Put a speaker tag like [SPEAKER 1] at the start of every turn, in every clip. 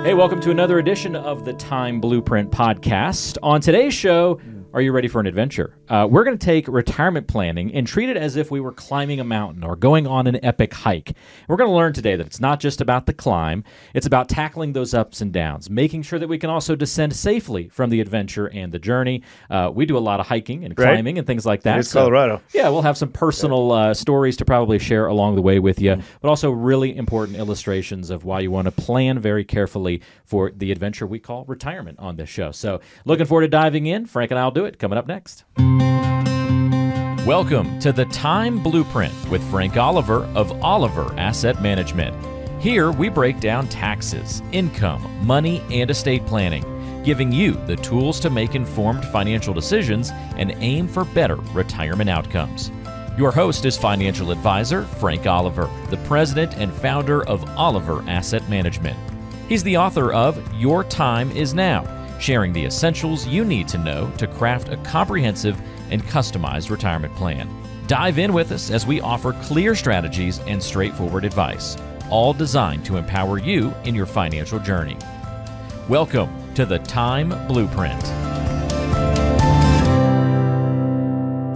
[SPEAKER 1] Hey, welcome to another edition of the Time Blueprint podcast. On today's show, are you ready for an adventure? We're going to take retirement planning and treat it as if we were climbing a mountain or going on an epic hike. We're going to learn today that it's not just about the climb, it's about tackling those ups and downs, making sure that we can also descend safely from the adventure and the journey. We do a lot of hiking and climbing and things like that.
[SPEAKER 2] It's Colorado.
[SPEAKER 1] Yeah, we'll have some personal stories to probably share along the way with you, but also really important illustrations of why you want to plan very carefully for the adventure we call retirement on this show. So looking forward to diving in. Frank and I will do it coming up next. Welcome to the Time Blueprint with Frank Oliver of Oliver Asset Management. Here we break down taxes, income, money, and estate planning, giving you the tools to make informed financial decisions and aim for better retirement outcomes. Your host is financial advisor Frank Oliver, the president and founder of Oliver Asset Management. He's the author of Your Time Is Now, sharing the essentials you need to know to craft a comprehensive and customized retirement plan. Dive in with us as we offer clear strategies and straightforward advice, all designed to empower you in your financial journey. Welcome to the Time Blueprint.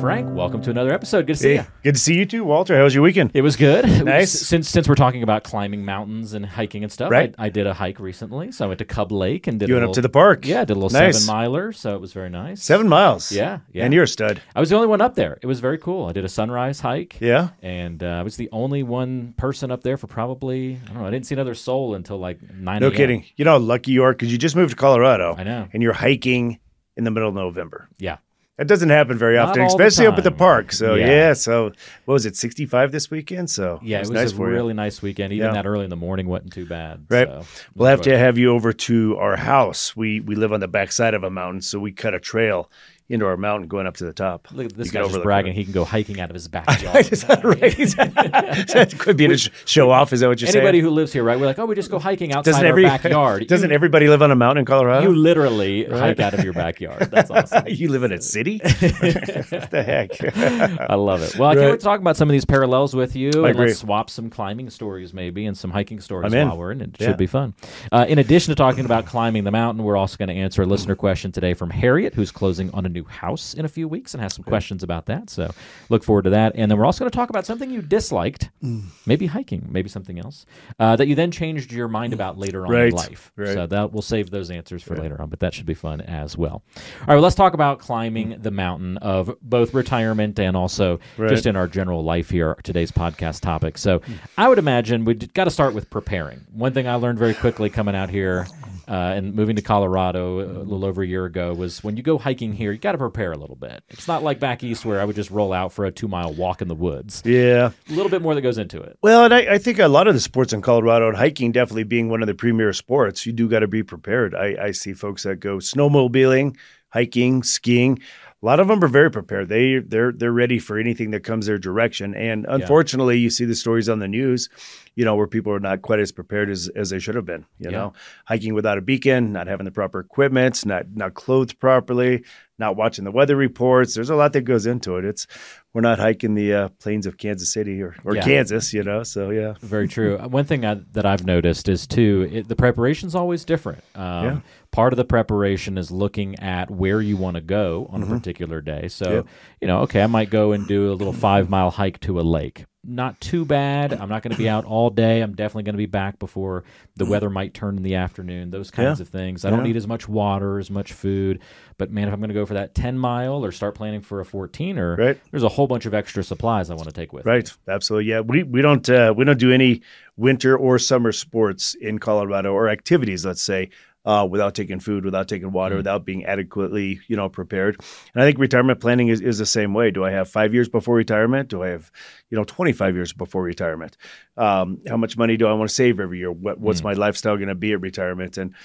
[SPEAKER 1] Frank, welcome to another episode. Good to see you.
[SPEAKER 2] Good to see you too, Walter. How was your weekend?
[SPEAKER 1] It was good.
[SPEAKER 2] Nice.
[SPEAKER 1] Since we're talking about climbing mountains and hiking and stuff,
[SPEAKER 2] right.
[SPEAKER 1] I did a hike recently. So I went to Cub Lake and did
[SPEAKER 2] You went up to the park.
[SPEAKER 1] Yeah, did a little
[SPEAKER 2] Nice.
[SPEAKER 1] 7-miler. So it was very nice.
[SPEAKER 2] 7 miles.
[SPEAKER 1] Yeah.
[SPEAKER 2] And you're a stud.
[SPEAKER 1] I was the only one up there. It was very cool. I did a sunrise hike.
[SPEAKER 2] Yeah.
[SPEAKER 1] And I was the only one person up there for probably, I don't know, I didn't see another soul until like 9
[SPEAKER 2] No
[SPEAKER 1] a.m.
[SPEAKER 2] kidding. You know how lucky you are because you just moved to Colorado.
[SPEAKER 1] I know.
[SPEAKER 2] And you're hiking in the middle of November.
[SPEAKER 1] Yeah.
[SPEAKER 2] That doesn't happen very
[SPEAKER 1] Not
[SPEAKER 2] often,
[SPEAKER 1] all the
[SPEAKER 2] especially up at the
[SPEAKER 1] time.
[SPEAKER 2] park. So,
[SPEAKER 1] Yeah.
[SPEAKER 2] So, what was it, 65 this weekend? So,
[SPEAKER 1] Yeah, it was
[SPEAKER 2] nice
[SPEAKER 1] a
[SPEAKER 2] for you.
[SPEAKER 1] really nice weekend. Even
[SPEAKER 2] Yeah.
[SPEAKER 1] that early in the morning wasn't too bad.
[SPEAKER 2] Right.
[SPEAKER 1] So,
[SPEAKER 2] We'll have to
[SPEAKER 1] enjoyed it.
[SPEAKER 2] have you over to our house. We live on the backside of a mountain, so we cut a trail into our mountain going up to the top.
[SPEAKER 1] Look at this
[SPEAKER 2] You
[SPEAKER 1] guy
[SPEAKER 2] can
[SPEAKER 1] just
[SPEAKER 2] overlook
[SPEAKER 1] bragging.
[SPEAKER 2] it.
[SPEAKER 1] He can go hiking out of his backyard.
[SPEAKER 2] Is that right? That could be a show off. Is that what you're
[SPEAKER 1] Anybody
[SPEAKER 2] saying?
[SPEAKER 1] who lives here, right? We're like, oh, we just go hiking outside our backyard.
[SPEAKER 2] Doesn't everybody live on a mountain in Colorado?
[SPEAKER 1] You literally hike out of your backyard. That's awesome.
[SPEAKER 2] You live in a city? What the heck?
[SPEAKER 1] I love it. Well, I can't
[SPEAKER 2] Right.
[SPEAKER 1] wait to talk about some of these parallels with you. And
[SPEAKER 2] agree.
[SPEAKER 1] let's swap some climbing stories maybe and some hiking stories
[SPEAKER 2] I'm in.
[SPEAKER 1] while we're in it. It
[SPEAKER 2] Yeah.
[SPEAKER 1] should be fun. In addition to talking about climbing the mountain, we're also going to answer a listener question today from Harriet, who's closing on a new house in a few weeks and has some questions about that. So look forward to that. And then we're also going to talk about something you disliked, maybe hiking, maybe something else, that you then changed your mind about later on in
[SPEAKER 2] Right.
[SPEAKER 1] life.
[SPEAKER 2] Right.
[SPEAKER 1] So that we'll save those answers for later on, but that should be fun as well. All right, well, let's talk about climbing the mountain of both retirement and also just in our general life here, today's podcast topic. So I would imagine we've got to start with preparing. One thing I learned very quickly coming out here and moving to Colorado a little over a year ago was when you go hiking here, you got to prepare a little bit. It's not like back east where I would just roll out for a 2-mile walk in the woods.
[SPEAKER 2] Yeah.
[SPEAKER 1] A little bit more that goes into it.
[SPEAKER 2] Well, and I think a lot of the sports in Colorado, and hiking definitely being one of the premier sports, you do got to be prepared. I see folks that go snowmobiling, hiking, skiing. A lot of them are very prepared. They're ready for anything that comes their direction. And unfortunately, you see the stories on the news, where people are not quite as prepared as they should have been. You know, hiking without a beacon, not having the proper equipment, not clothed properly, not watching the weather reports. There's a lot that goes into it. We're not hiking the plains of Kansas City or Kansas, So yeah,
[SPEAKER 1] very true. One thing that I've noticed is too, the preparation's always different. Part of the preparation is looking at where you want to go on a particular day. So, okay, I might go and do a little 5-mile hike to a lake. Not too bad. I'm not going to be out all day. I'm definitely going to be back before the weather might turn in the afternoon, those kinds of things. I don't need as much water, as much food. But, man, if I'm going to go for that 10-mile or start planning for a 14er, there's a whole bunch of extra supplies I want to take with me.
[SPEAKER 2] Right. Absolutely. Yeah. We don't do any winter or summer sports in Colorado or activities, let's say, without taking food, without taking water, without being adequately, prepared. And I think retirement planning is the same way. Do I have 5 years before retirement? Do I have, 25 years before retirement? How much money do I want to save every year? What's my lifestyle going to be at retirement? And,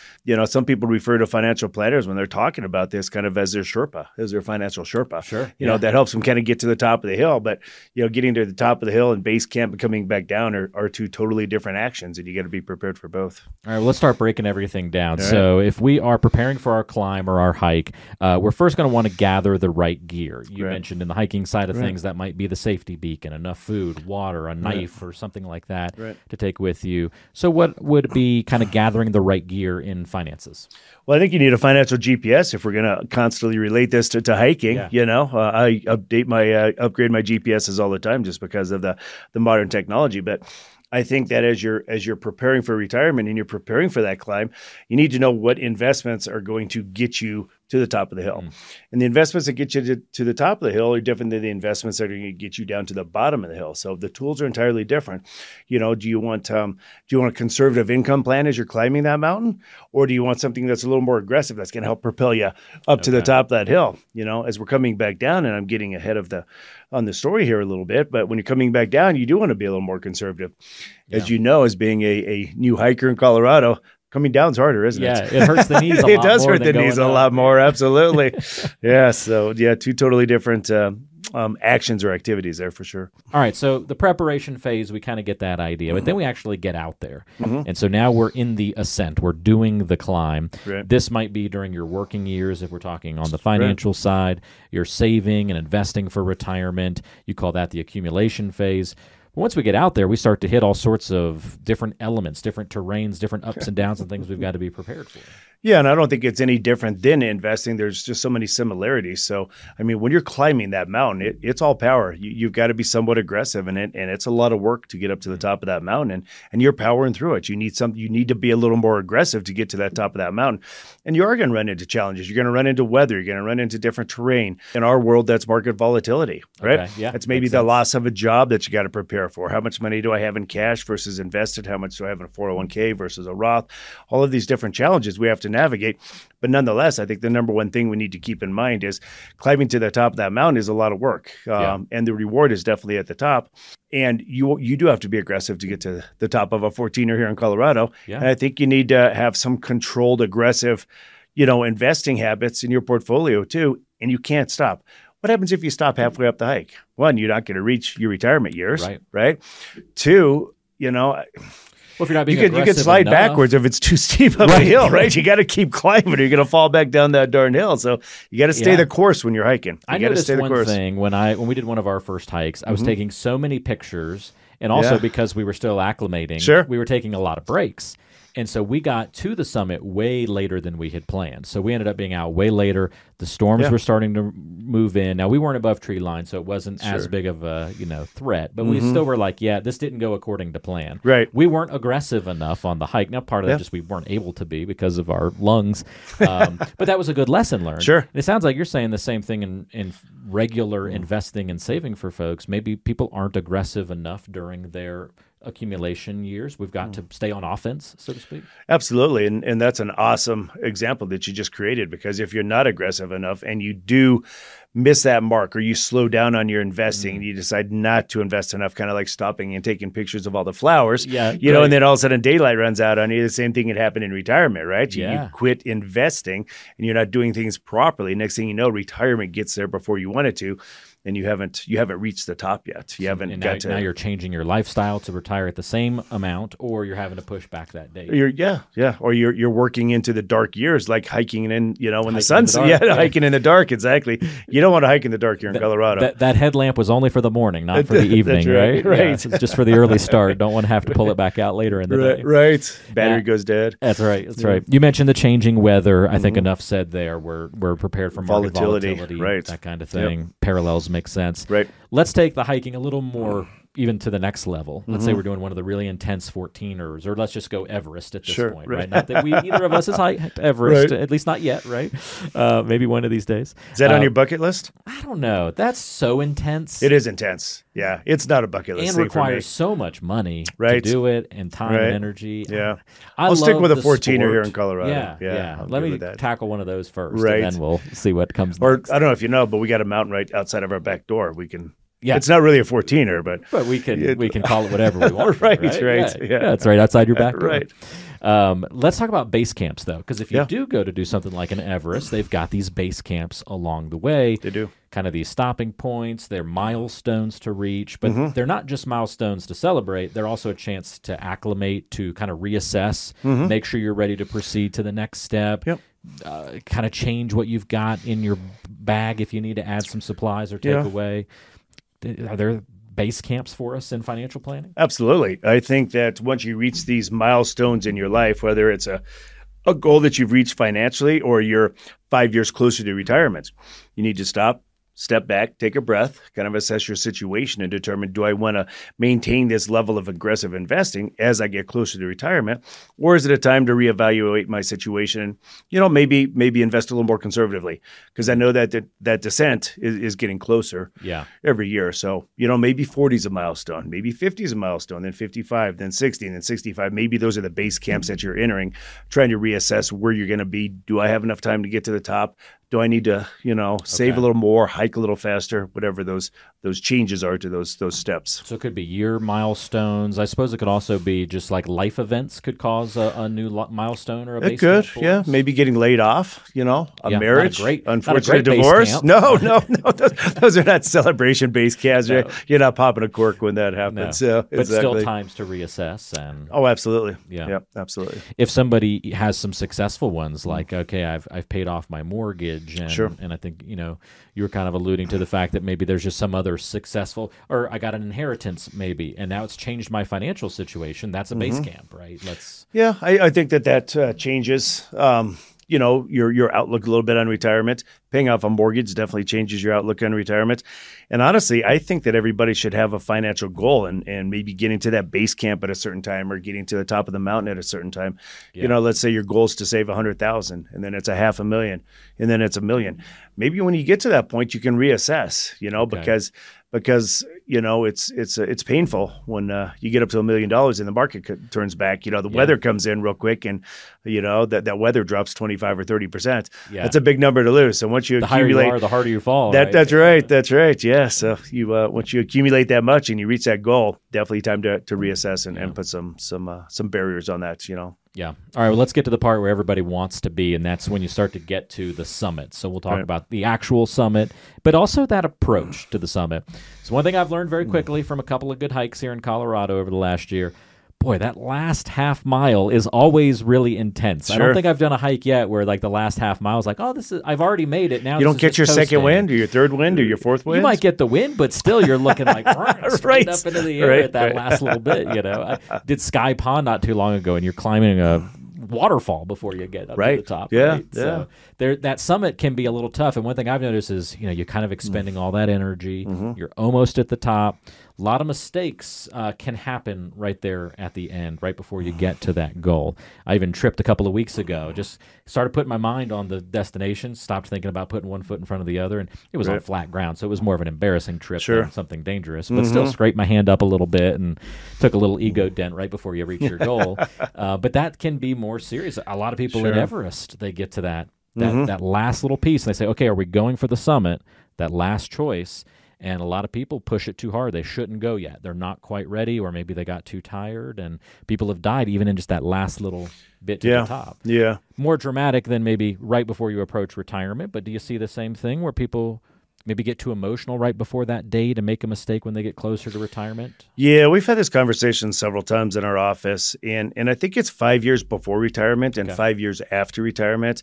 [SPEAKER 2] some people refer to financial planners when they're talking about this kind of as their Sherpa, as their financial Sherpa.
[SPEAKER 1] Sure.
[SPEAKER 2] That helps them kind of get to the top of the hill. But, getting to the top of the hill and base camp and coming back down are two totally different actions, and you got to be prepared for both.
[SPEAKER 1] All right, well, let's start breaking everything down. So if we are preparing for our climb or our hike, we're first going to want to gather the right gear. You mentioned in the hiking side of things, that might be the safety beacon, enough enough food, water, a knife, or something like that
[SPEAKER 2] Right.
[SPEAKER 1] to take with you. So what would be kind of gathering the right gear in finances?
[SPEAKER 2] Well, I think you need a financial GPS if we're going to constantly relate this to hiking.
[SPEAKER 1] Yeah.
[SPEAKER 2] I upgrade my GPSs all the time just because of the modern technology. But I think that as you're preparing for retirement and you're preparing for that climb, you need to know what investments are going to get you to the top of the hill. And the investments that get you to the top of the hill are different than the investments that are going to get you down to the bottom of the hill. So the tools are entirely different. Do you want a conservative income plan as you're climbing that mountain, or do you want something that's a little more aggressive that's going to help propel you up to the top of that hill? As we're coming back down, and I'm getting ahead of on the story here a little bit, but when you're coming back down, you do want to be a little more conservative.
[SPEAKER 1] Yeah.
[SPEAKER 2] As you know, as being a new hiker in Colorado, coming down's harder, isn't it?
[SPEAKER 1] Yeah, it hurts the knees a lot.
[SPEAKER 2] It does
[SPEAKER 1] more
[SPEAKER 2] hurt the
[SPEAKER 1] than
[SPEAKER 2] knees a
[SPEAKER 1] going
[SPEAKER 2] lot
[SPEAKER 1] up.
[SPEAKER 2] more, absolutely. Yeah, so two totally different actions or activities there for sure.
[SPEAKER 1] All right, so the preparation phase, we kind of get that idea, but then we actually get out there. And so now we're in the ascent. We're doing the climb.
[SPEAKER 2] Right.
[SPEAKER 1] This might be during your working years if we're talking on the financial side. You're saving and investing for retirement. You call that the accumulation phase. Once we get out there, we start to hit all sorts of different elements, different terrains, different ups and downs and things we've got to be prepared for.
[SPEAKER 2] Yeah, and I don't think it's any different than investing. There's just so many similarities. So, I mean, when you're climbing that mountain, it's all power. You've got to be somewhat aggressive in it, and it's a lot of work to get up to the top of that mountain, and you're powering through it. You need to be a little more aggressive to get to that top of that mountain. And you are going to run into challenges. You're going to run into weather. You're going to run into different terrain. In our world, that's market volatility, right?
[SPEAKER 1] Okay, yeah,
[SPEAKER 2] it's maybe the loss of a job that you got to prepare for. How much money do I have in cash versus invested? How much do I have in a 401k versus a Roth? All of these different challenges we have to navigate. But nonetheless, I think the number one thing we need to keep in mind is climbing to the top of that mountain is a lot of work. And the reward is definitely at the top. And you do have to be aggressive to get to the top of a 14er here in Colorado.
[SPEAKER 1] Yeah.
[SPEAKER 2] And I think you need to have some controlled, aggressive, investing habits in your portfolio too. And you can't stop. What happens if you stop halfway up the hike? One, you're not going to reach your retirement years, right? Two,
[SPEAKER 1] Well, if you're not being
[SPEAKER 2] you could slide backwards if it's too steep of a hill, right? You got to keep climbing or you're going to fall back down that darn hill. So you got to stay the course when you're hiking.
[SPEAKER 1] I noticed one thing when we did one of our first hikes, I was taking so many pictures, and also because we were still acclimating, we were taking a lot of breaks. And so we got to the summit way later than we had planned. So we ended up being out way later. The storms were starting to move in. Now, we weren't above tree line, so it wasn't as big of a threat. But we still were like, this didn't go according to plan.
[SPEAKER 2] Right.
[SPEAKER 1] We weren't aggressive enough on the hike. Now, part of that just we weren't able to be because of our lungs. But that was a good lesson learned.
[SPEAKER 2] Sure.
[SPEAKER 1] And it sounds like you're saying the same thing in regular investing and saving for folks. Maybe people aren't aggressive enough during their accumulation years. We've got to stay on offense, so to speak.
[SPEAKER 2] Absolutely. And that's an awesome example that you just created, because if you're not aggressive enough and you do miss that mark or you slow down on your investing and you decide not to invest enough, kind of like stopping and taking pictures of all the flowers, and then all of a sudden daylight runs out on you. The same thing had happened in retirement, right? You quit investing and you're not doing things properly. Next thing you know, retirement gets there before you want it to. And you haven't reached the top yet. You haven't got to.
[SPEAKER 1] Now you're changing your lifestyle to retire at the same amount, or you're having to push back that date.
[SPEAKER 2] Or you're working into the dark years, like hiking in when the sun's hiking in the dark. Exactly. You don't want to hike in the dark here in Colorado.
[SPEAKER 1] That headlamp was only for the morning, not for the evening, right?
[SPEAKER 2] Right.
[SPEAKER 1] Yeah, it's just for the early start. Don't want to have to pull it back out later in the day.
[SPEAKER 2] Right. Battery goes dead.
[SPEAKER 1] That's right. That's right. You mentioned the changing weather. I think enough said there. We're prepared for market volatility,
[SPEAKER 2] right?
[SPEAKER 1] That kind of thing. Parallels make sense.
[SPEAKER 2] Right.
[SPEAKER 1] Let's take the hiking a little more even to the next level. Let's say we're doing one of the really intense 14ers, or let's just go Everest at this point, right? Not that either of us has hiked Everest, at least not yet, right? Maybe one of these days.
[SPEAKER 2] Is that on your bucket list?
[SPEAKER 1] I don't know. That's so intense.
[SPEAKER 2] It is intense. Yeah, it's not a bucket list
[SPEAKER 1] and
[SPEAKER 2] thing
[SPEAKER 1] requires so much money to do it, and time and energy.
[SPEAKER 2] Yeah, I'll stick with a 14er here in Colorado.
[SPEAKER 1] Yeah. Let me tackle one of those first, and then we'll see what comes
[SPEAKER 2] next. I don't know if you know, but we got a mountain right outside of our back door. We can. Yeah, it's not really a 14er, but
[SPEAKER 1] we can call it whatever we want.
[SPEAKER 2] right.
[SPEAKER 1] Yeah, it's right outside your back door.
[SPEAKER 2] Right.
[SPEAKER 1] Let's talk about base camps, though, because if you do go to do something like an Everest, they've got these base camps along the way.
[SPEAKER 2] They do.
[SPEAKER 1] Kind of these stopping points. They're milestones to reach, but they're not just milestones to celebrate. They're also a chance to acclimate, to kind of reassess, make sure you're ready to proceed to the next step.
[SPEAKER 2] Yep.
[SPEAKER 1] Kind of change what you've got in your bag if you need to add some supplies or take away. Are there base camps for us in financial planning?
[SPEAKER 2] Absolutely. I think that once you reach these milestones in your life, whether it's a goal that you've reached financially or you're 5 years closer to retirement, you need to step back, take a breath, kind of assess your situation and determine, do I want to maintain this level of aggressive investing as I get closer to retirement? Or is it a time to reevaluate my situation and, maybe invest a little more conservatively? Because I know that descent is getting closer every year. So, maybe 40 is a milestone, maybe 50 is a milestone, then 55, then 60, then 65. Maybe those are the base camps that you're entering, trying to reassess where you're going to be. Do I have enough time to get to the top? Do I need to, save a little more, hike a little faster, whatever those changes are to those steps?
[SPEAKER 1] So it could be year milestones. I suppose it could also be just like life events could cause a new milestone or a base camp. It could,
[SPEAKER 2] yeah. Maybe getting laid off, a marriage, unfortunate divorce.
[SPEAKER 1] No.
[SPEAKER 2] No. Those are not celebration base camps. No. You're not popping a cork when that happens. No. So,
[SPEAKER 1] but still times to reassess.
[SPEAKER 2] Oh, absolutely. Yeah, absolutely.
[SPEAKER 1] If somebody has some successful ones, like, okay, I've paid off my mortgage, and I think, you were kind of alluding to the fact that maybe there's just some other successful, or I got an inheritance maybe, and now it's changed my financial situation. That's a base camp, right?
[SPEAKER 2] I think that changes, your outlook a little bit on retirement. Paying off a mortgage definitely changes your outlook on retirement. And honestly, I think that everybody should have a financial goal and maybe getting to that base camp at a certain time or getting to the top of the mountain at a certain time. Yeah. Let's say your goal is to save 100,000 and then it's $500,000 and then it's $1 million. Maybe when you get to that point, you can reassess, because it's painful when you get up to $1 million and the market turns back. The weather comes in real quick, and that weather drops 25 or 30%. Yeah. That's a big number to lose. So once you accumulate,
[SPEAKER 1] higher you are, the harder you fall.
[SPEAKER 2] That's right. That's right. Yeah. So you once you accumulate that much and you reach that goal, definitely time to reassess and put some barriers on that.
[SPEAKER 1] Yeah. All right. Well, let's get to the part where everybody wants to be, and that's when you start to get to the summit. So we'll talk about the actual summit, but also that approach to the summit. So one thing I've learned very quickly from a couple of good hikes here in Colorado over the last year, boy, that last half mile is always really intense. Sure. I don't think I've done a hike yet where like the last half mile is like, I've already made it. Now
[SPEAKER 2] you don't get your second wind or your third wind or your fourth wind.
[SPEAKER 1] You might get the wind, but still you're looking like straight up into the air at that last little bit. I did Sky Pond not too long ago, and you're climbing a waterfall before you get up to the top.
[SPEAKER 2] Yeah,
[SPEAKER 1] right? So that summit can be a little tough. And one thing I've noticed is, you're kind of expending all that energy. You're almost at the top. A lot of mistakes can happen right there at the end, right before you get to that goal. I even tripped a couple of weeks ago. Just started putting my mind on the destination, stopped thinking about putting one foot in front of the other, and it was on flat ground, so it was more of an embarrassing trip than something dangerous. But still scraped my hand up a little bit and took a little ego dent right before you reach your goal. But that can be more serious. A lot of people in Everest, they get to that last little piece, and they say, okay, are we going for the summit, that last choice? And a lot of people push it too hard. They shouldn't go yet. They're not quite ready, or maybe they got too tired, and people have died even in just that last little bit to the top.
[SPEAKER 2] Yeah.
[SPEAKER 1] More dramatic than maybe right before you approach retirement, but do you see the same thing where people maybe get too emotional right before that day to make a mistake when they get closer to retirement?
[SPEAKER 2] Yeah, we've had this conversation several times in our office, and I think it's 5 years before retirement and 5 years after retirement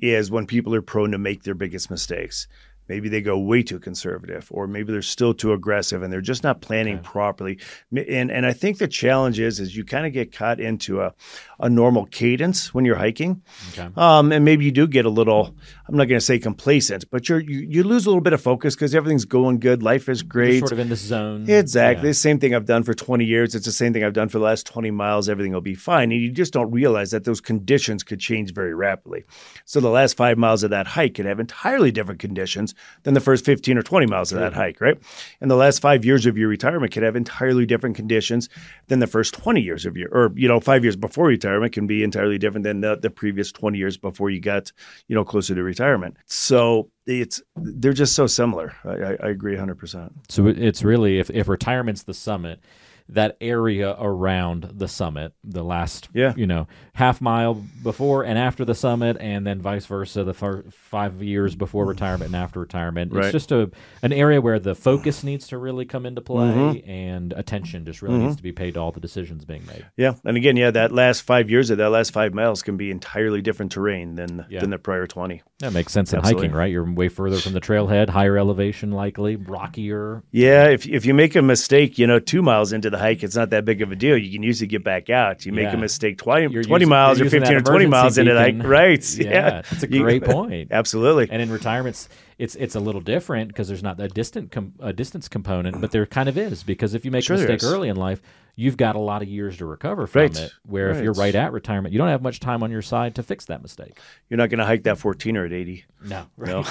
[SPEAKER 2] is when people are prone to make their biggest mistakes. Maybe they go way too conservative, or maybe they're still too aggressive and they're just not planning properly. And I think the challenge is you kind of get caught into a normal cadence when you're hiking. Okay. And maybe you do get a little, I'm not going to say complacent, but you lose a little bit of focus because everything's going good. Life is great.
[SPEAKER 1] You're sort of in this zone.
[SPEAKER 2] Exactly. Yeah. The same thing I've done for 20 years. It's the same thing I've done for the last 20 miles. Everything will be fine. And you just don't realize that those conditions could change very rapidly. So the last 5 miles of that hike could have entirely different conditions than the first 15 or 20 miles of that hike, right? And the last 5 years of your retirement could have entirely different conditions than the first 20 years of or 5 years before retirement can be entirely different than the previous 20 years before you got, closer to retirement. So they're just so similar. I agree 100%.
[SPEAKER 1] So it's really, if retirement's the summit, that area around the summit, the last,
[SPEAKER 2] Yeah.
[SPEAKER 1] half mile before and after the summit, and then vice versa, the 5 years before retirement and after retirement.
[SPEAKER 2] Right.
[SPEAKER 1] It's just an area where the focus needs to really come into play, and attention just really needs to be paid to all the decisions being made.
[SPEAKER 2] Yeah. And again, that last 5 years of that last 5 miles can be entirely different terrain than the prior 20.
[SPEAKER 1] That makes sense in
[SPEAKER 2] Absolutely.
[SPEAKER 1] hiking, right? You're way further from the trailhead, higher elevation likely, rockier.
[SPEAKER 2] Yeah, if you make a mistake, 2 miles into the hike, it's not that big of a deal. You can usually get back out. You make a mistake 20 miles or 15 or 20 miles into the hike. Right.
[SPEAKER 1] Yeah. That's a great point.
[SPEAKER 2] Absolutely.
[SPEAKER 1] And in retirements, it's a little different because there's not that distance component, but there kind of is, because if you make a mistake early in life, you've got a lot of years to recover from it, where if you're right at retirement, you don't have much time on your side to fix that mistake.
[SPEAKER 2] You're not going to hike that 14er at 80.
[SPEAKER 1] No.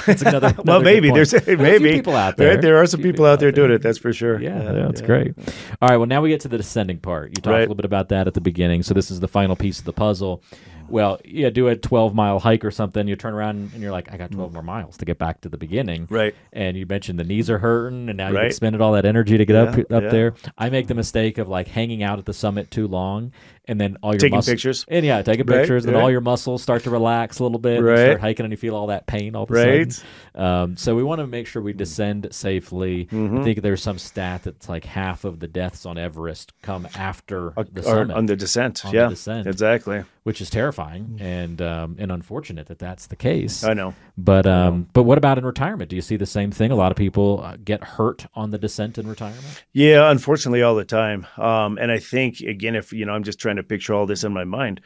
[SPEAKER 1] That's another
[SPEAKER 2] well, maybe. There's maybe
[SPEAKER 1] people out there.
[SPEAKER 2] There are some people out there doing it, that's for sure.
[SPEAKER 1] Yeah, that's great. All right, well, now we get to the descending part. You talked a little bit about that at the beginning, so this is the final piece of the puzzle. Well, do a 12-mile hike or something. You turn around and you're like, I got 12 more miles to get back to the beginning.
[SPEAKER 2] Right.
[SPEAKER 1] And you mentioned the knees are hurting, and now you've expended all that energy to get up there. I make the mistake of hanging out at the summit too long, and then all your
[SPEAKER 2] taking pictures.
[SPEAKER 1] And taking pictures, and all your muscles start to relax a little bit. And you start hiking, and you feel all that pain all of a sudden. So we want to make sure we descend safely. I think there's some stat that's like half of the deaths on Everest come after the summit.
[SPEAKER 2] On the descent.
[SPEAKER 1] On the descent.
[SPEAKER 2] Exactly.
[SPEAKER 1] Which is terrifying and unfortunate that that's the case.
[SPEAKER 2] I know.
[SPEAKER 1] But what about in retirement? Do you see the same thing? A lot of people get hurt on the descent in retirement?
[SPEAKER 2] Yeah, unfortunately, all the time. And I think, again, if, I'm just trying to picture all this in my mind,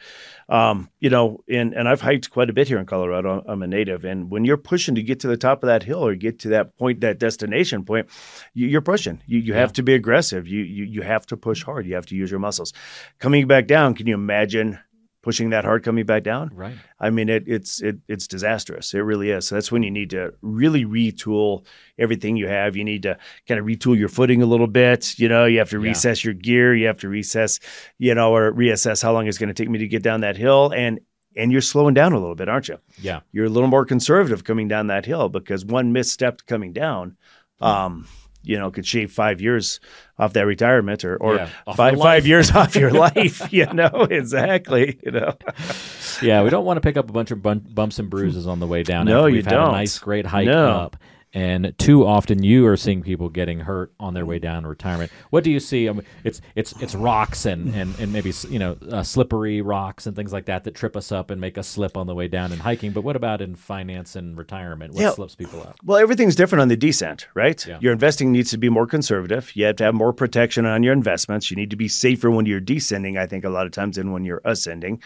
[SPEAKER 2] and I've hiked quite a bit here in Colorado. I'm a native. And when you're pushing to get to the top of that hill or get to that point, that destination point, you're pushing. You have to be aggressive. You have to push hard. You have to use your muscles. Coming back down, can you imagine pushing that hard coming back down?
[SPEAKER 1] Right.
[SPEAKER 2] I mean, it's disastrous. It really is. So that's when you need to really retool everything you have. You need to kind of retool your footing a little bit. You have to reassess your gear. You have to reassess, or reassess how long it's going to take me to get down that hill. And you're slowing down a little bit, aren't you? Yeah. You're a little more conservative coming down that hill, because one misstep coming down, could shave 5 years off that retirement or five years off your life, exactly,
[SPEAKER 1] Yeah, we don't want to pick up a bunch of bumps and bruises on the way down.
[SPEAKER 2] No,
[SPEAKER 1] after
[SPEAKER 2] you
[SPEAKER 1] we've had
[SPEAKER 2] don't.
[SPEAKER 1] a nice, great hike up. And too often you are seeing people getting hurt on their way down to retirement. What do you see? I mean, it's rocks and maybe slippery rocks and things like that trip us up and make us slip on the way down in hiking. But what about in finance and retirement? What slips people up?
[SPEAKER 2] Well, everything's different on the descent, right? Yeah. Your investing needs to be more conservative. You have to have more protection on your investments. You need to be safer when you're descending, I think, a lot of times than when you're ascending.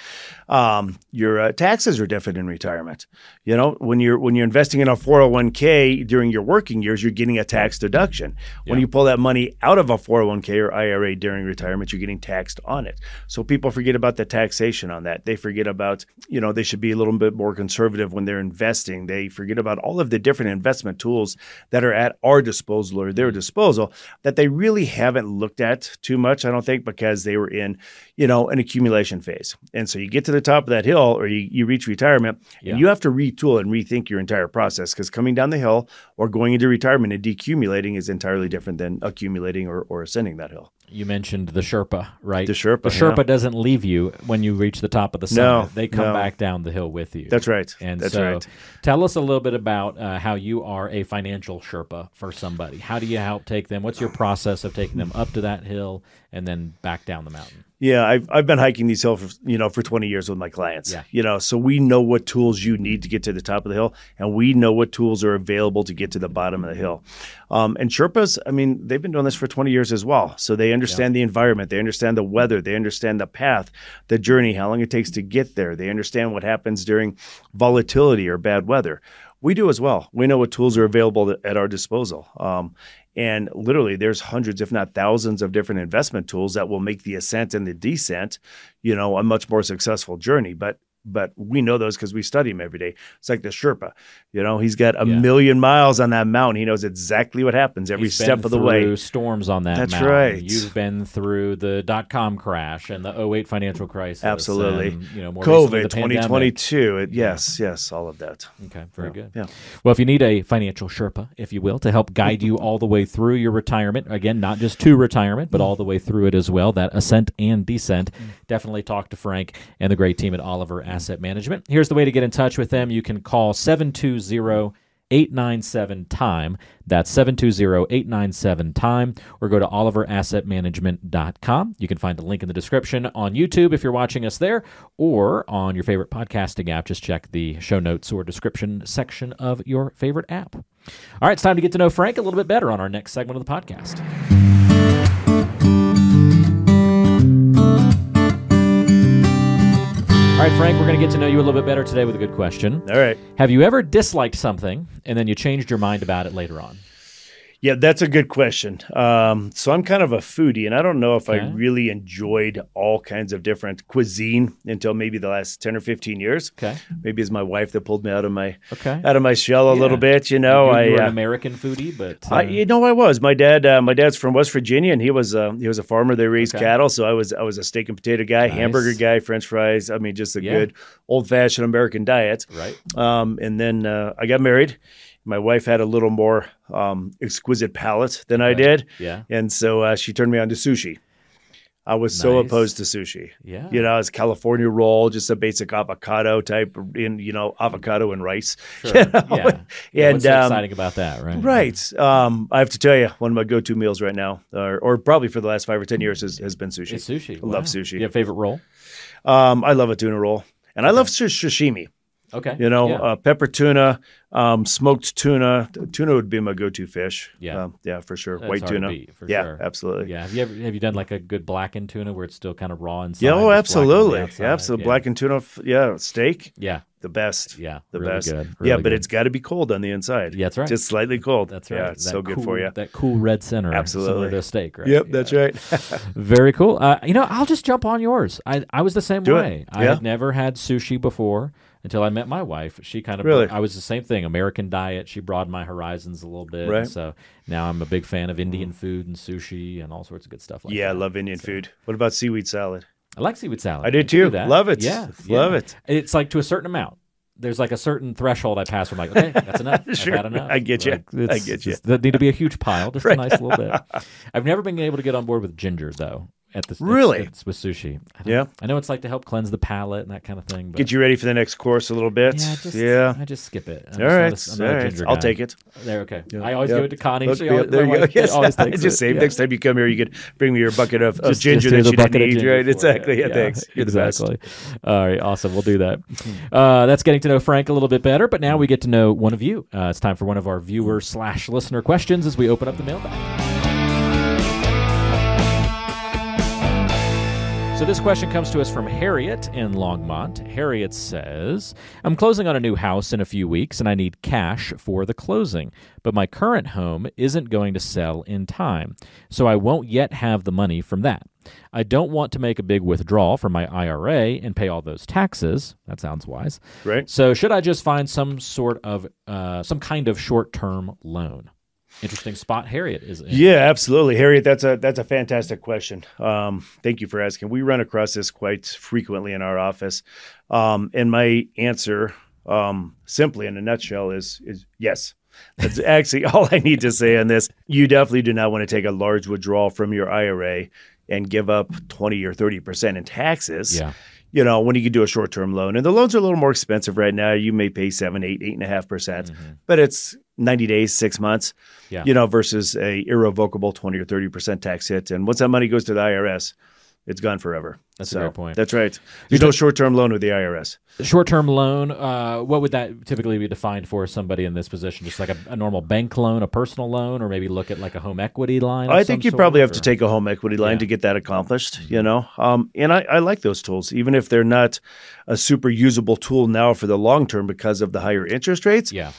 [SPEAKER 2] Your taxes are different in retirement. When you're investing in a 401k during your working years, you're getting a tax deduction. When you pull that money out of a 401k or IRA during retirement, you're getting taxed on it. So people forget about the taxation on that. They forget about, they should be a little bit more conservative when they're investing. They forget about all of the different investment tools that are at our disposal or their disposal that they really haven't looked at too much, I don't think, because they were in, an accumulation phase. And so you get to the top of that hill or you reach retirement and you have to retool and rethink your entire process, because coming down the hill or going into retirement and decumulating is entirely different than accumulating or ascending that hill.
[SPEAKER 1] You mentioned the Sherpa, right?
[SPEAKER 2] The Sherpa.
[SPEAKER 1] The Sherpa doesn't leave you when you reach the top of the summit. They come back down the hill with you.
[SPEAKER 2] That's right.
[SPEAKER 1] And tell us a little bit about how you are a financial Sherpa for somebody. How do you help take them? What's your process of taking them up to that hill and then back down the mountain?
[SPEAKER 2] Yeah, I've been hiking these hills, for 20 years with my clients. Yeah. So we know what tools you need to get to the top of the hill, and we know what tools are available to get to the bottom of the hill. And Sherpas, they've been doing this for 20 years as well. So they understand the environment, they understand the weather, they understand the path, the journey, how long it takes to get there. They understand what happens during volatility or bad weather. We do as well. We know what tools are available at our disposal. And literally there's hundreds, if not thousands of different investment tools that will make the ascent and the descent, a much more successful journey. But but we know those because we study them every day. It's like the Sherpa. He's got a million miles on that mountain. He knows exactly what happens every step of the way.
[SPEAKER 1] Through storms on that mountain. That's right. You've been through the .com crash and the '08 financial crisis.
[SPEAKER 2] Absolutely.
[SPEAKER 1] And, more
[SPEAKER 2] COVID,
[SPEAKER 1] recently, the
[SPEAKER 2] 2022. Yes, all of that.
[SPEAKER 1] Okay, very good.
[SPEAKER 2] Yeah.
[SPEAKER 1] Well, if you need a financial Sherpa, if you will, to help guide you all the way through your retirement, again, not just to retirement, but all the way through it as well, that ascent and descent, definitely talk to Frank and the great team at Oliver Asset Management. Here's the way to get in touch with them. You can call 720-897-TIME. That's 720-897-TIME, or go to oliverassetmanagement.com. You can find a link in the description on YouTube if you're watching us there, or on your favorite podcasting app. Just check the show notes or description section of your favorite app. All right, it's time to get to know Frank a little bit better on our next segment of the podcast. All right, Frank, we're going to get to know you a little bit better today with a good question.
[SPEAKER 2] All right.
[SPEAKER 1] Have you ever disliked something and then you changed your mind about it later on?
[SPEAKER 2] Yeah, that's a good question. So I'm kind of a foodie, and I don't know if I really enjoyed all kinds of different cuisine until maybe the last 10 or 15 years.
[SPEAKER 1] Okay.
[SPEAKER 2] Maybe it's my wife that pulled me out of my shell a little bit.
[SPEAKER 1] You were an American foodie, but
[SPEAKER 2] I was. My dad's from West Virginia, and he was a farmer. They raised cattle, so I was a steak and potato guy, hamburger guy, French fries. I mean, just a good old-fashioned American diet.
[SPEAKER 1] Right.
[SPEAKER 2] And then I got married. My wife had a little more exquisite palate than I did.
[SPEAKER 1] Yeah.
[SPEAKER 2] And so she turned me on to sushi. I was so opposed to sushi.
[SPEAKER 1] Yeah.
[SPEAKER 2] It's California roll, just a basic avocado type, avocado and rice.
[SPEAKER 1] Sure. Yeah.
[SPEAKER 2] And
[SPEAKER 1] what's so exciting about that, right?
[SPEAKER 2] Right. I have to tell you, one of my go-to meals right now, or probably for the last 5 or 10 years, has been sushi.
[SPEAKER 1] It's sushi.
[SPEAKER 2] I love sushi.
[SPEAKER 1] You have a favorite roll?
[SPEAKER 2] I love a tuna roll. And I love sashimi.
[SPEAKER 1] Okay.
[SPEAKER 2] Pepper tuna, smoked tuna. Tuna would be my go-to fish.
[SPEAKER 1] Yeah.
[SPEAKER 2] For sure.
[SPEAKER 1] That's
[SPEAKER 2] White
[SPEAKER 1] hard
[SPEAKER 2] tuna.
[SPEAKER 1] to beat, for
[SPEAKER 2] yeah,
[SPEAKER 1] sure.
[SPEAKER 2] Absolutely.
[SPEAKER 1] Yeah. Have you done like a good blackened tuna where it's still kind of raw inside?
[SPEAKER 2] Yeah, absolutely.
[SPEAKER 1] Absolutely.
[SPEAKER 2] Yeah. Blackened tuna, steak.
[SPEAKER 1] Yeah.
[SPEAKER 2] The best.
[SPEAKER 1] Yeah.
[SPEAKER 2] The
[SPEAKER 1] really
[SPEAKER 2] best.
[SPEAKER 1] Good. Really
[SPEAKER 2] but it's got to be cold on the inside.
[SPEAKER 1] Yeah, that's right.
[SPEAKER 2] Just slightly cold.
[SPEAKER 1] That's right.
[SPEAKER 2] Yeah, it's so good for you.
[SPEAKER 1] That cool red center.
[SPEAKER 2] Absolutely.
[SPEAKER 1] Similar to a steak, right?
[SPEAKER 2] Yep, that's right.
[SPEAKER 1] Very cool. I'll just jump on yours. I was the same way.
[SPEAKER 2] Yeah.
[SPEAKER 1] I had never had sushi before until I met my wife. She kind of I was the same thing, American diet. She broadened my horizons a little bit.
[SPEAKER 2] Right.
[SPEAKER 1] So now I'm a big fan of Indian food and sushi and all sorts of good stuff like that.
[SPEAKER 2] Yeah, I love Indian food. What about seaweed salad?
[SPEAKER 1] I like seaweed salad.
[SPEAKER 2] I do too. Love it.
[SPEAKER 1] Yeah.
[SPEAKER 2] Love it.
[SPEAKER 1] It's like to a certain amount. There's like a certain threshold I pass where I'm like, okay, that's enough.
[SPEAKER 2] Sure.
[SPEAKER 1] I've had enough.
[SPEAKER 2] I get you. I get you.
[SPEAKER 1] That need to be a huge pile, just a nice little bit. I've never been able to get on board with ginger, though.
[SPEAKER 2] Really?
[SPEAKER 1] With sushi. I know it's like to help cleanse the palate and that kind of thing. But
[SPEAKER 2] get you ready for the next course a little bit.
[SPEAKER 1] I just skip it.
[SPEAKER 2] I'm not a ginger guy. I'll take it.
[SPEAKER 1] There, okay. I always give it to Connie.
[SPEAKER 2] There you go. Yes. Just say next time you come here, you could bring me your bucket of ginger that you didn't need. Right? Exactly. Yeah, thanks. You're
[SPEAKER 1] exactly. All right. Awesome. We'll do that. That's getting to know Frank a little bit better, but now we get to know one of you. It's time for one of our viewer/listener questions as we open up the mailbag. So this question comes to us from Harriet in Longmont. Harriet says, I'm closing on a new house in a few weeks and I need cash for the closing, but my current home isn't going to sell in time, so I won't yet have the money from that. I don't want to make a big withdrawal from my IRA and pay all those taxes. That sounds wise.
[SPEAKER 2] Right.
[SPEAKER 1] So should I just find some kind of short-term loan? Interesting spot Harriet is in.
[SPEAKER 2] Yeah, absolutely. Harriet, that's a fantastic question. Thank you for asking. We run across this quite frequently in our office. And my answer, simply in a nutshell, is yes. That's actually all I need to say on this. You definitely do not want to take a large withdrawal from your IRA and give up 20 or 30% in taxes.
[SPEAKER 1] Yeah.
[SPEAKER 2] When you can do a short-term loan. And the loans are a little more expensive right now. You may pay 7, 8, 8.5%, but it's 90 days, 6 months, versus a irrevocable 20 or 30% tax hit. And once that money goes to the IRS, it's gone forever.
[SPEAKER 1] That's a great point.
[SPEAKER 2] That's right. There's no short-term loan with the IRS.
[SPEAKER 1] Short-term loan, what would that typically be defined for somebody in this position? Just like a normal bank loan, a personal loan, or maybe look at like a home equity line?
[SPEAKER 2] I think you probably have to take a home equity line to get that accomplished, And I like those tools, even if they're not a super usable tool now for the long term because of the higher interest rates.
[SPEAKER 1] Yeah.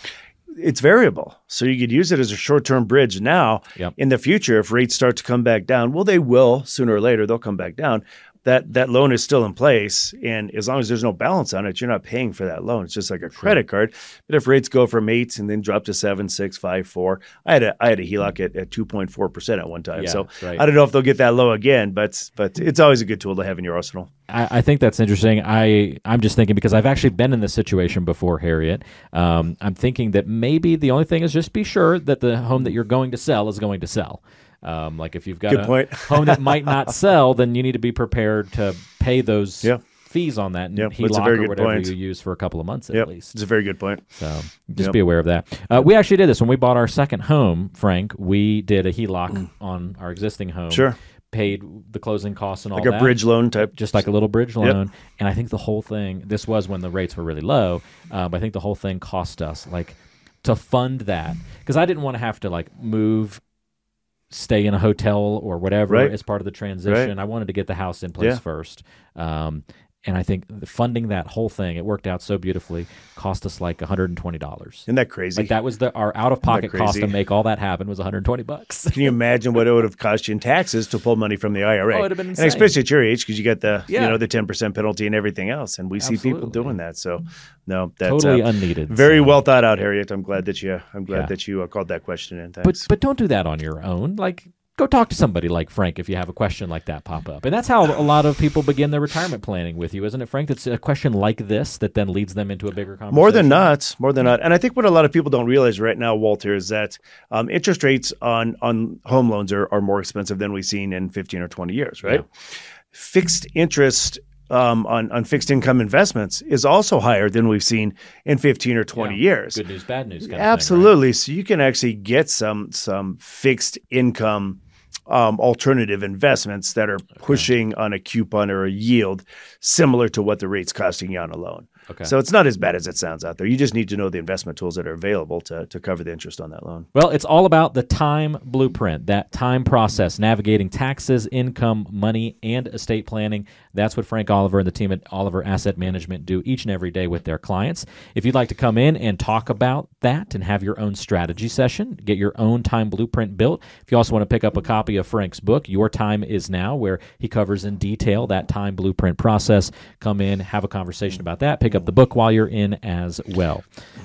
[SPEAKER 2] It's variable. So you could use it as a short-term bridge now.
[SPEAKER 1] Yep.
[SPEAKER 2] In the future, if rates start to come back down, well, they will sooner or later, they'll come back down. that loan is still in place. And as long as there's no balance on it, you're not paying for that loan. It's just like a credit card. But if rates go from 8 and then drop to 7, 6, 5, 4, I had a HELOC at 2.4% at one time.
[SPEAKER 3] Yeah,
[SPEAKER 2] so
[SPEAKER 3] right.
[SPEAKER 2] I don't know if they'll get that low again, but it's always a good tool to have in your arsenal.
[SPEAKER 3] I think that's interesting. I'm just thinking, because I've actually been in this situation before, Harriet. I'm thinking that maybe the only thing is just be sure that the home that you're going to sell is going to sell. Like if you've got a home that might not sell, then you need to be prepared to pay those fees on that and HELOC or whatever you use for a couple of months at least.
[SPEAKER 2] It's a very good point.
[SPEAKER 3] So just be aware of that. We actually did this when we bought our second home, Frank. We did a HELOC on our existing home.
[SPEAKER 2] Sure.
[SPEAKER 3] Paid the closing costs and all that.
[SPEAKER 2] Like a bridge loan type.
[SPEAKER 3] Just like a little bridge loan. And I think the whole thing, this was when the rates were really low, but I think the whole thing cost us, like, to fund that. Because I didn't want to have to, like, move, stay in a hotel or whatever as part of the transition. I wanted to get the house in place first. And I think funding that whole thing, it worked out so beautifully, cost us like $120.
[SPEAKER 2] Isn't that crazy?
[SPEAKER 3] Like that was our out-of-pocket cost to make all that happen was $120.
[SPEAKER 2] Can you imagine what it would have cost you in taxes to pull money from the IRA?
[SPEAKER 3] Oh, it would have been insane.
[SPEAKER 2] And especially at your age, because you got the the 10% penalty and everything else, and we see people doing that. So no, that's
[SPEAKER 3] totally unneeded.
[SPEAKER 2] Very well thought out, Harriet. I'm glad that you called that question in. Thanks.
[SPEAKER 3] But don't do that on your own. Like, go talk to somebody like Frank if you have a question like that pop up. And that's how a lot of people begin their retirement planning with you, isn't it, Frank? It's a question like this that then leads them into a bigger conversation.
[SPEAKER 2] More than not. And I think what a lot of people don't realize right now, Walter, is that interest rates on home loans are more expensive than we've seen in 15 or 20 years, right? Yeah. Fixed interest on fixed income investments is also higher than we've seen in 15 or 20 years.
[SPEAKER 3] Good news, bad news kind
[SPEAKER 2] Absolutely.
[SPEAKER 3] of thing, right?
[SPEAKER 2] So you can actually get some fixed income alternative investments that are pushing on a coupon or a yield similar to what the rate's costing you on a loan. Okay. So it's not as bad as it sounds out there. You just need to know the investment tools that are available to cover the interest on that loan.
[SPEAKER 3] Well, it's all about the time blueprint, that time process, navigating taxes, income, money, and estate planning. That's what Frank Oliver and the team at Oliver Asset Management do each and every day with their clients. If you'd like to come in and talk about that and have your own strategy session, get your own time blueprint built. If you also want to pick up a copy of Frank's book, Your Time Is Now, where he covers in detail that time blueprint process, come in, have a conversation about that, pick up the book while you're in as well.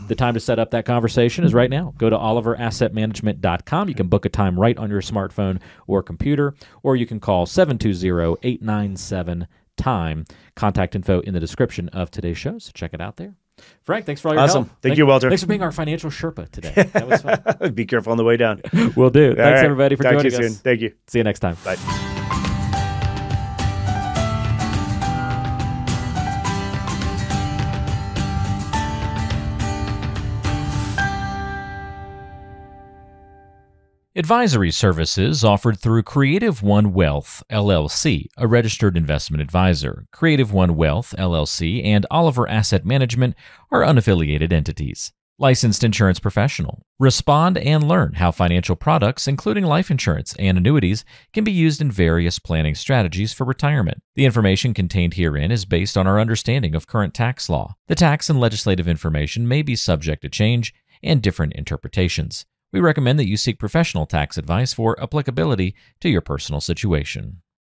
[SPEAKER 3] The time to set up that conversation is right now. Go to oliverassetmanagement.com. You can book a time right on your smartphone or computer, or you can call 720-897-TIME. Contact info in the description of today's show, so check it out there. Frank, thanks for all your help.
[SPEAKER 2] Thank you, Walter.
[SPEAKER 3] Thanks for being our financial Sherpa today. That was fun.
[SPEAKER 2] Be careful on the way down.
[SPEAKER 3] Will do. Thanks, everybody, for
[SPEAKER 2] Talk
[SPEAKER 3] joining
[SPEAKER 2] to you
[SPEAKER 3] us.
[SPEAKER 2] soon. Thank you.
[SPEAKER 3] See you next time.
[SPEAKER 2] Bye.
[SPEAKER 1] Advisory services offered through Creative One Wealth, LLC, a registered investment advisor. Creative One Wealth, LLC, and Oliver Asset Management are unaffiliated entities. Licensed insurance professional. Respond and learn how financial products, including life insurance and annuities, can be used in various planning strategies for retirement. The information contained herein is based on our understanding of current tax law. The tax and legislative information may be subject to change and different interpretations. We recommend that you seek professional tax advice for applicability to your personal situation.